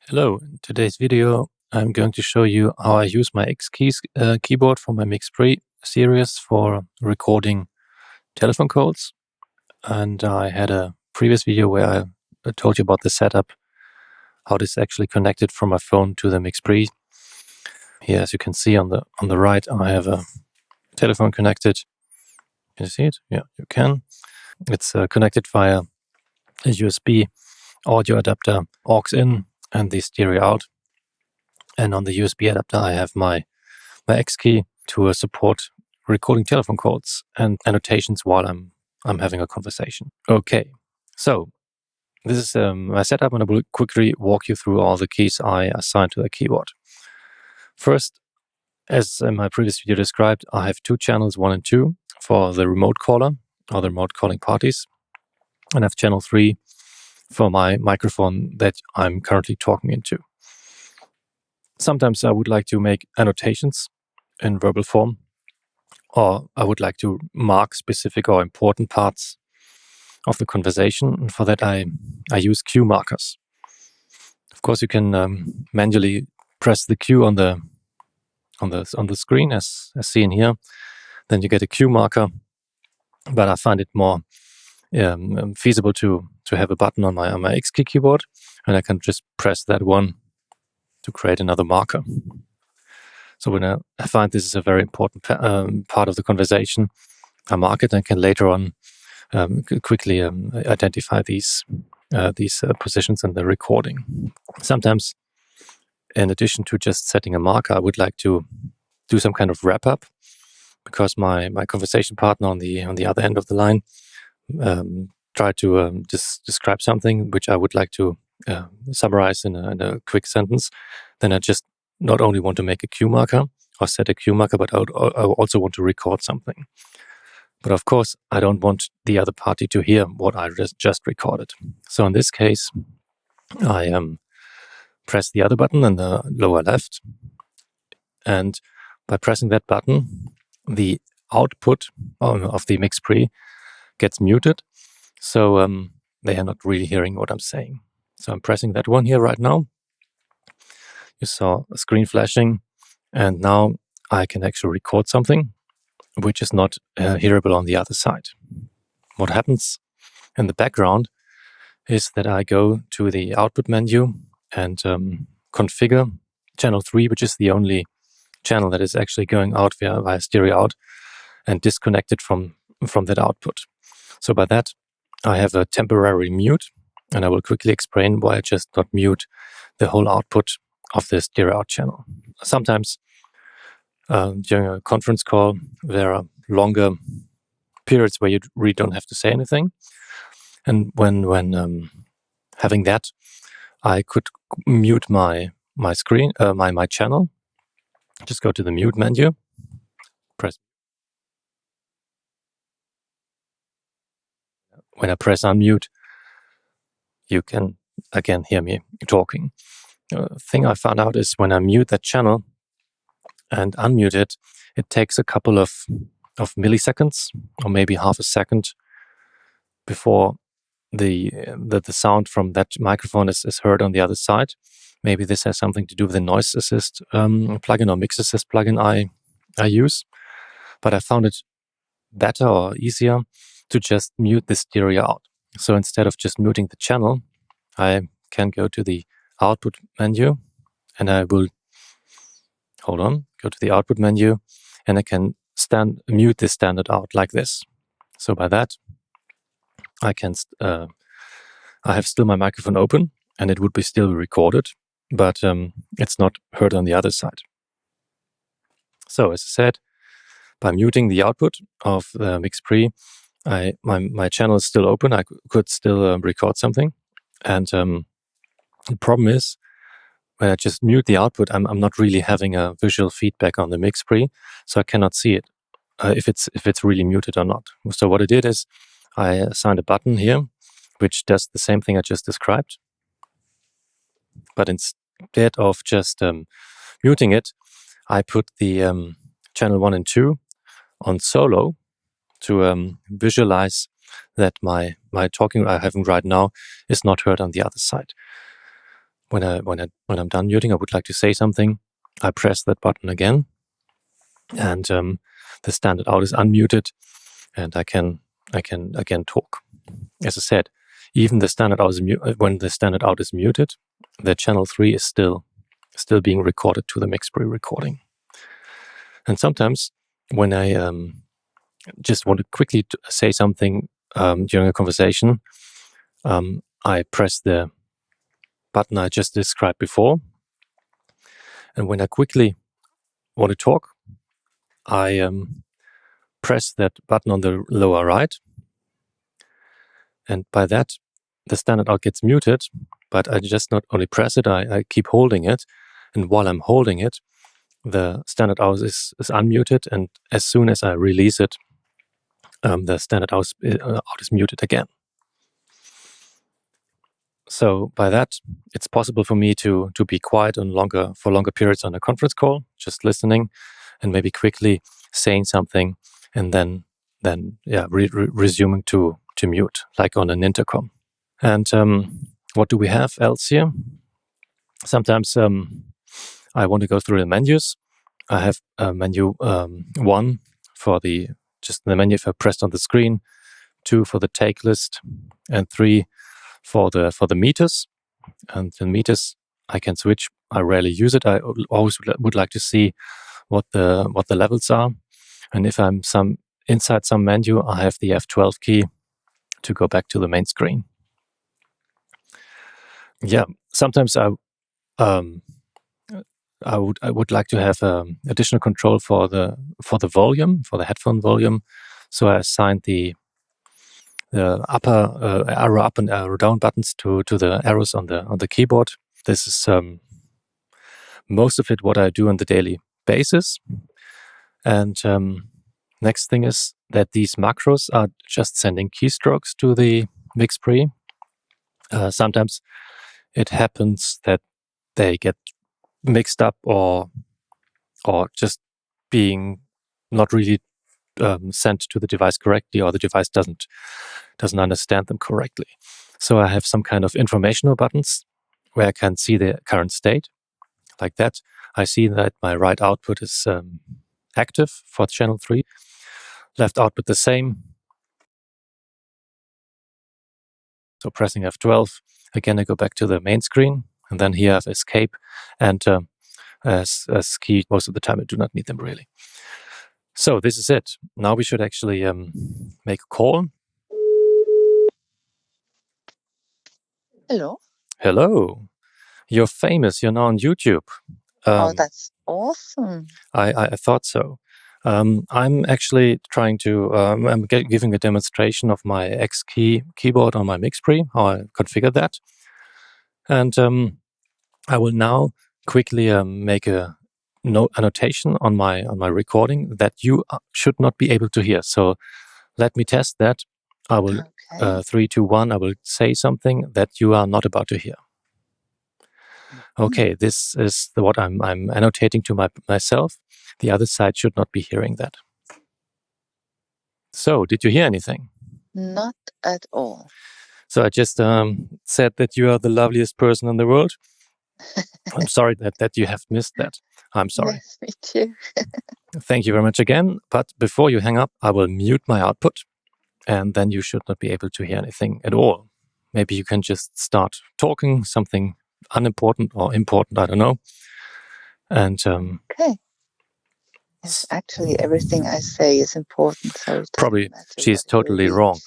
Hello, in today's video I'm going to show you how I use my X-Keys keyboard for my MixPre series for recording telephone calls. And I had a previous video where I told you about the setup, how this actually connected from my phone to the MixPre. Here, as you can see on the right, I have a telephone connected. Can you see it? Yeah, you can. It's connected via a USB audio adapter, aux in, and the stereo out. And on the USB adapter, I have my X-Key to support recording telephone calls and annotations while I'm having a conversation. Okay, so this is my setup, and I will quickly walk you through all the keys I assigned to the keyboard. First, as in my previous video described, I have two channels, 1 and 2, for the remote caller or the remote calling parties, and I have channel 3 for my microphone that I'm currently talking into. Sometimes I would like to make annotations in verbal form, or I would like to mark specific or important parts of the conversation. And for that, I use cue markers. Of course, you can manually press the cue on the screen as seen here. Then you get a cue marker. But I find it more feasible to have a button on my X-Key keyboard, and I can just press that one to create another marker. So when I find this is a very important part of the conversation, I mark it and can later on quickly identify these positions in the recording. Sometimes, in addition to just setting a marker, I would like to do some kind of wrap up, because my conversation partner on the other end of the line tried to describe something which I would like to summarize in a quick sentence. Then I just not only want to make a cue marker or set a cue marker, but I also want to record something. But of course, I don't want the other party to hear what I just recorded. So in this case, I press the other button in the lower left. And by pressing that button, the output of the MixPre gets muted. So they are not really hearing what I'm saying. So I'm pressing that one here right now. You saw a screen flashing, and now I can actually record something which is not hearable on the other side. What happens in the background is that I go to the output menu and configure channel 3, which is the only channel that is actually going out via stereo out, and disconnect it from that output. So by that, I have a temporary mute, and I will quickly explain why I just not mute the whole output of the stereo out channel. Sometimes during a conference call, there are longer periods where you really don't have to say anything. And when having that, I could mute my screen, my channel. Just go to the mute menu, press. When I press unmute, you can again hear me talking. The thing I found out is when I mute that channel and unmute it, it takes a couple of milliseconds or maybe half a second before the sound from that microphone is heard on the other side. Maybe this has something to do with the NoiseAssist plugin or MixAssist plugin I use. But I found it better or easier to just mute the stereo out. So instead of just muting the channel, I can go to the output menu, and I will go to the output menu, and I can mute the standard out like this. So by that, I can I have still my microphone open, and it would be still recorded, but it's not heard on the other side. So as I said, by muting the output of the MixPre, my channel is still open. I could still record something, and the problem is when I just mute the output, I'm not really having a visual feedback on the MixPre, so I cannot see it if it's really muted or not. So what I did is I assigned a button here which does the same thing I just described, but instead of just muting it, I put the channel 1 and 2 on solo to visualize that my talking I'm having right now is not heard on the other side. when I'm done muting, I would like to say something. I press that button again, and the standard out is unmuted, and I can again talk. As I said, even the standard out is when the standard out is muted, the channel 3 is still being recorded to the MixPre recording. And sometimes when I just want to quickly say something during a conversation, I press the button I just described before. And when I quickly want to talk, I press that button on the lower right. And by that, the standard out gets muted, but I just not only press it, I keep holding it. And while I'm holding it, the standard out is unmuted. And as soon as I release it, the standard out is muted again. So by that, it's possible for me to be quiet for longer periods on a conference call, just listening, and maybe quickly saying something, and then resuming to mute, like on an intercom. And what do we have else here? Sometimes I want to go through the menus. I have menu 1 for just the menu if I pressed on the screen, 2 for the take list, and 3 for the meters. And the meters I can switch. I rarely use it. I always would like to see what the levels are. And if I'm inside some menu, I have the F12 key to go back to the main screen. Yeah, sometimes I would like to have additional control for the volume, for the headphone volume. So I assigned the upper arrow up and arrow down buttons to the arrows on the keyboard. This is most of it what I do on the daily basis. And next thing is that these macros are just sending keystrokes to the MixPre. Sometimes it happens that they get mixed up or just being not really sent to the device correctly, or the device doesn't understand them correctly. So I have some kind of informational buttons where I can see the current state. Like that, I see that my right output is active for channel 3, left output the same. So pressing F12, again I go back to the main screen, and then here I have escape and as key. Most of the time I do not need them really. So this is it. Now we should actually make a call. Hello. Hello. You're famous. You're now on YouTube. Oh, that's awesome. I thought so. I'm actually trying to, I'm giving a demonstration of my X keyboard on my MixPre, how I configure that. And I will now quickly make a annotation on my recording that you should not be able to hear. So let me test that. I will, 3, 2, 1, I will say something that you are not about to hear. Okay, this is what I'm annotating to myself. The other side should not be hearing that. So, did you hear anything? Not at all. So I just said that you are the loveliest person in the world. I'm sorry that you have missed that. I'm sorry. Yes, me too. Thank you very much again. But before you hang up, I will mute my output, and then you should not be able to hear anything at all. Maybe you can just start talking something unimportant or important, I don't know. And okay. Yes, actually, everything I say is important, so it probably she's totally wrong,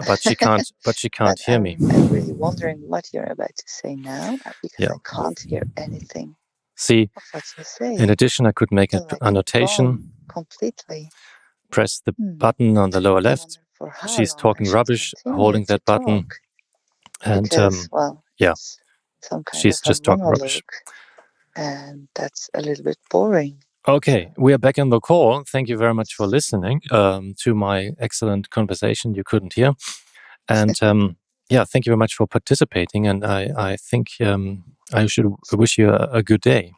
but she can't. But she can't hear me. I'm really wondering what you're about to say now, because I can't hear anything. See, what you say. In addition, I could make an annotation. Completely. Press the button on the lower left. She's talking rubbish, holding that button, and yeah, some kind she's just talking rubbish. And that's a little bit boring. Okay, we are back in the call. Thank you very much for listening to my excellent conversation you couldn't hear. And yeah, thank you very much for participating. And I think I should wish you a good day.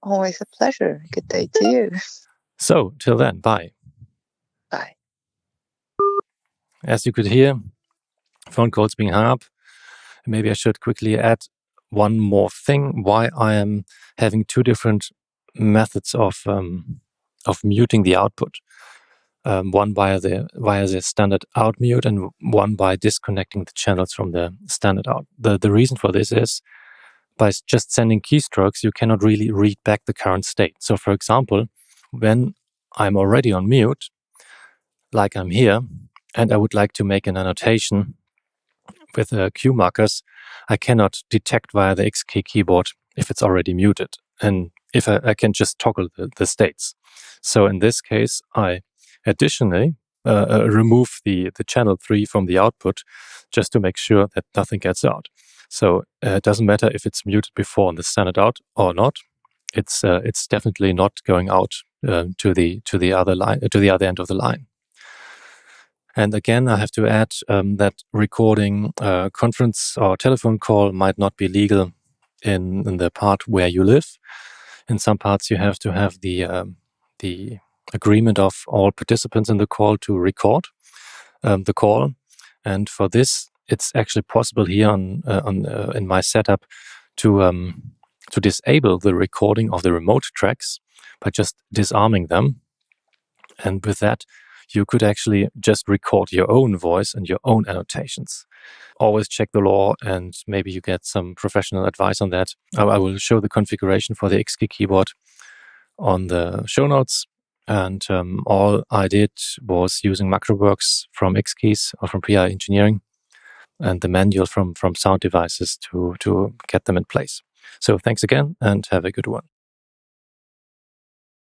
Always a pleasure. Good day to you. So, till then, bye. Bye. As you could hear, phone calls being hung up. Maybe I should quickly add one more thing, why I am having two different methods of muting the output. One via the standard out mute and one by disconnecting the channels from the standard out. The reason for this is by just sending keystrokes, you cannot really read back the current state. So for example, when I'm already on mute, like I'm here, and I would like to make an annotation with cue markers, I cannot detect via the X key keyboard if it's already muted. And if I can just toggle the states. So in this case, I additionally remove the channel 3 from the output just to make sure that nothing gets out. So it doesn't matter if it's muted before on the standard out or not. It's definitely not going out to the other end of the line. And again, I have to add that recording a conference or telephone call might not be legal in the part where you live. In some parts, you have to have the agreement of all participants in the call to record the call. And for this, it's actually possible here in my setup to disable the recording of the remote tracks by just disarming them. And with that, you could actually just record your own voice and your own annotations. Always check the law, and maybe you get some professional advice on that. I will show the configuration for the X-Key keyboard on the show notes. And all I did was using MacroWorks from X-Keys or from PI Engineering and the manual from SoundDevices to get them in place. So thanks again, and have a good one.